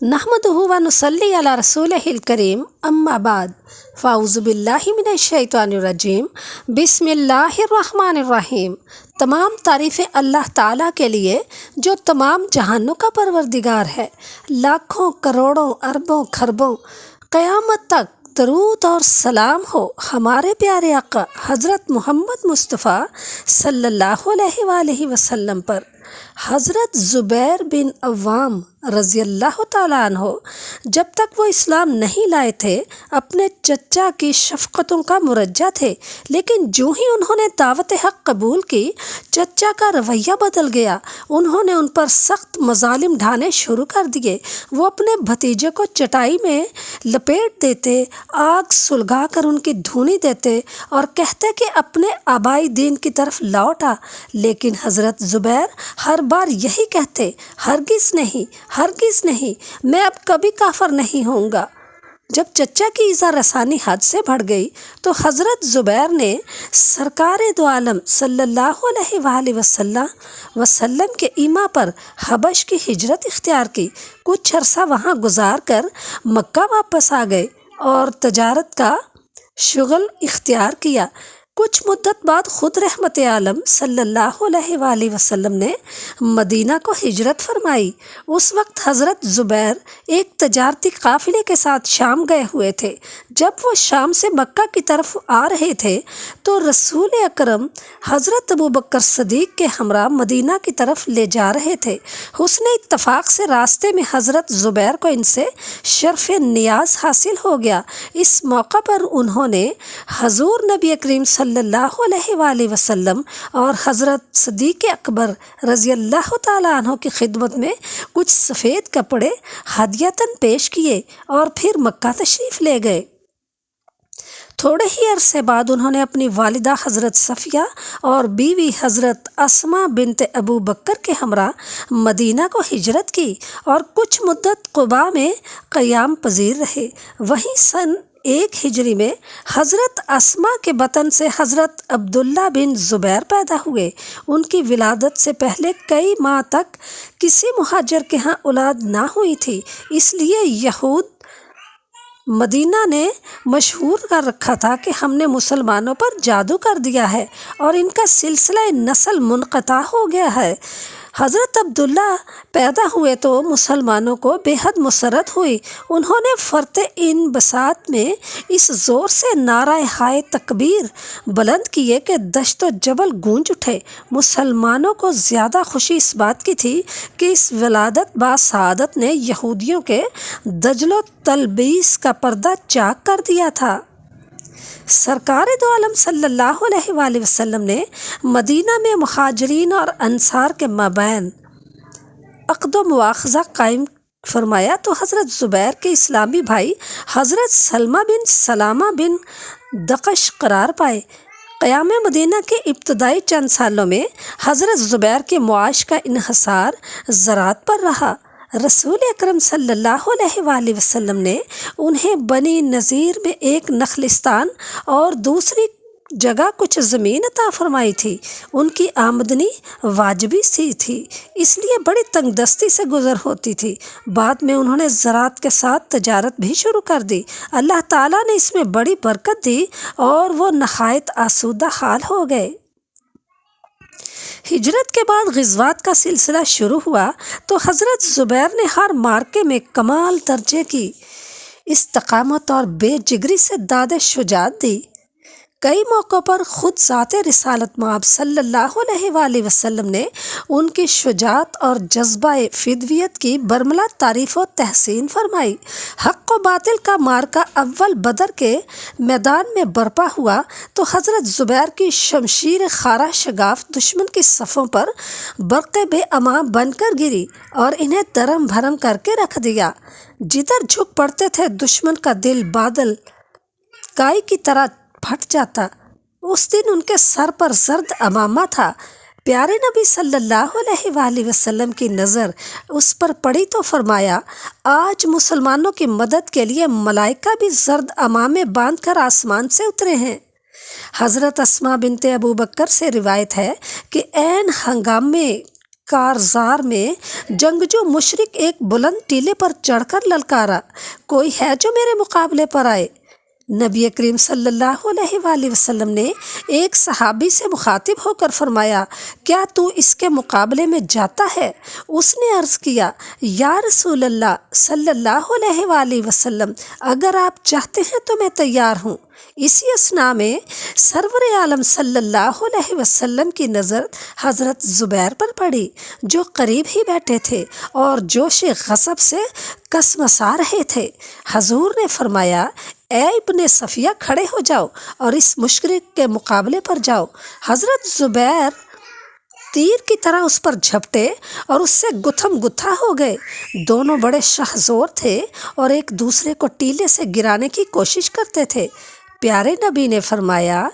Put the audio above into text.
नहमदुहु व नुसल्ली अला रसूलिहिल करीम अम्मा बाद फ़ाउज़ु बिल्लाहि मिनश्शैतानिर्रजीम बिस्मिल्लाहिर्रहमानिर्रहीम। तमाम तारीफ़ें अल्लाह ताला के लिए जो तमाम जहानों का परवरदिगार है। लाखों करोड़ों अरबों खरबों क़यामत तक दरूद और सलाम हो हमारे प्यारे आका हज़रत मोहम्मद मुस्तफ़ा सल्लल्लाहु अलैहि वसल्लम पर। हज़रत ज़ुबैर बिन अव्वाम रज़ी अल्लाह ताला अन्हो जब तक वो इस्लाम नहीं लाए थे अपने चचा की शफ़क़तों का मुरज्जा थे, लेकिन जो ही उन्होंने दावत हक़ कबूल की चचा का रवैया बदल गया। उन्होंने उन पर सख्त मज़ालिम ढाने शुरू कर दिए। वो अपने भतीजे को चटाई में लपेट देते, आग सुलगा कर उनकी धूनी देते और कहते कि अपने आबाई दीन की तरफ लौट आ। लेकिन हज़रत ज़ुबैर हर बार यही कहते, हरगिज़ नहीं, मैं अब कभी काफर नहीं होऊंगा। जब चचा की इज़ा रसानी हद से बढ़ गई तो हज़रत ज़ुबैर ने सरकार दो आलम सल्लल्लाहु अलैहि वसल्लम के ईमा पर हबश की हिजरत इख्तियार की। कुछ अरसा वहाँ गुजार कर मक्का वापस आ गए और तजारत का शुगल इख्तियार किया। कुछ मुद्दत बाद खुद रहमत आलम सल्लल्लाहु अलैहि वसल्लम ने मदीना को हिजरत फरमाई। उस वक्त हज़रत ज़ुबैर एक तजारती काफ़िले के साथ शाम गए हुए थे। जब वो शाम से मक्का की तरफ आ रहे थे तो रसूल अकरम हज़रत अबू बकर सदीक़ के हमरा मदीना की तरफ ले जा रहे थे। हुस्न इत्तफ़ाक़ से रास्ते में हज़रत ज़ुबैर को इनसे शर्फ़ नियाज़ हासिल हो गया। इस मौका पर उन्होंने हज़ूर नबी करीम सल्लल्लाहु अलैहि वसल्लम और हज़रत सदीक़ अकबर रज़ी अल्लाह ताला अन्हु की खिदमत में कुछ सफ़ेद कपड़े हदियतन पेश किए और फिर मक्का तशरीफ़ ले गए। थोड़े ही अरसे बाद उन्होंने अपनी वालिदा हज़रत सफ़िया और बीवी हज़रत अस्मा बिनते अबू बकर के हमरा मदीना को हिजरत की और कुछ मुद्दत क़ुबा में क़याम पजीर रहे। वहीं सन 1 हिजरी में हज़रत अस्मा के बतन से हज़रत अब्दुल्ला बिन ज़ुबैर पैदा हुए। उनकी विलादत से पहले कई माह तक किसी मुहाजिर के यहाँ औलाद ना हुई थी, इसलिए यहूद मदीना ने मशहूर कर रखा था कि हमने मुसलमानों पर जादू कर दिया है और इनका सिलसिला नस्ल मुनक़ता हो गया है। हज़रत अब्दुल्ला पैदा हुए तो मुसलमानों को बेहद मुसरत हुई। उन्होंने फ़र्ते इन बसात में इस ज़ोर से नाराए हाय तकबीर बुलंद किए कि दश्त व जबल गूंज उठे। मुसलमानों को ज़्यादा खुशी इस बात की थी कि इस विलादत बा सआदत ने यहूदियों के दजलो तलबीस का पर्दा चाक कर दिया था। सरकार दो आलम सल्लल्लाहु अलैहि वसल्लम ने मदीना में मुहाजिरीन और अंसार के मबैन अक़्द व मुआख़ज़ा कायम फरमाया तो हज़रत ज़ुबैर के इस्लामी भाई हज़रत सलामा बिन दक़श करार पाए। क़याम मदीना के इब्तदाई चंद सालों में हज़रत ज़ुबैर के मुआश का इन्हसार ज़राअत पर रहा। रसूल अकरम सल्लल्लाहु अलैहि वसल्लम ने उन्हें बनी नज़ीर में एक नखलिस्तान और दूसरी जगह कुछ ज़मीन अता फरमाई थी। उनकी आमदनी वाजिबी सी थी, इसलिए बड़ी तंगदस्ती से गुज़र होती थी। बाद में उन्होंने ज़राअत के साथ तजारत भी शुरू कर दी। अल्लाह ताला ने इसमें बड़ी बरकत दी और वो नहायत आसूदा हाल हो गए। हिजरत के बाद ग़ज़वात का सिलसिला शुरू हुआ तो हज़रत ज़ुबैर ने हर मार्के में कमाल दर्जे की इस्तक़ामत और बेजिगरी से दाद शुजाअत दी। कई मौक़ों पर ख़ुद ज़ाते रिसालत मआब सल्लल्लाहु अलैहि वसल्लम ने उनकी शुजाअत और जज्बा फ़िदवियत की बरमला तारीफ़ व तहसीन फरमाई। हक़ व बातिल का मार्का अव्वल बदर के मैदान में बरपा हुआ तो हज़रत ज़ुबैर की शमशीर खारा शगाफ दुश्मन की सफ़ों पर बरक़े बेअमा बनकर गिरी और इन्हें दरम भरम करके रख दिया। जिधर झुक पड़ते थे दुश्मन का दिल बादल काई की तरह फट जाता। उस दिन उनके सर पर जर्द अमामा था। प्यारे नबी सल्लल्लाहु अलैहि वसल्लम की नज़र उस पर पड़ी तो फरमाया, आज मुसलमानों की मदद के लिए मलाइका भी जर्द अमामे बांध कर आसमान से उतरे हैं। हज़रत अस्मा बिनते अबू बकर से रिवायत है कि ऐन हंगामे کارزار میں جنگجو مشرک ایک بلند ٹیلے پر چڑھ کر للکارا، کوئی ہے جو میرے مقابلے پر آئے؟ نبی کریم صلی اللہ علیہ وآلہ وسلم نے ایک صحابی سے مخاطب ہو کر فرمایا، کیا تو اس کے مقابلے میں جاتا ہے؟ اس نے عرض کیا، یا رسول اللہ صلی اللہ علیہ وآلہ وسلم، اگر آپ چاہتے ہیں تو میں تیار ہوں۔ اسی اثناء میں سرور عالم صلی اللہ علیہ وسلم کی نظر حضرت زبیر پر پڑی، جو قریب ہی بیٹھے تھے اور جوش غضب سے کسمسا رہے تھے۔ حضور نے فرمایا، اے ابن صفیہ، کھڑے ہو جاؤ اور اس مشرک کے مقابلے پر جاؤ۔ حضرت زبیر تیر کی طرح اس پر جھپٹے اور اس سے گتھم گتھا ہو گئے۔ دونوں بڑے شہزور تھے اور ایک دوسرے کو ٹیلے سے گرانے کی کوشش کرتے تھے۔ پیارے نبی نے فرمایا،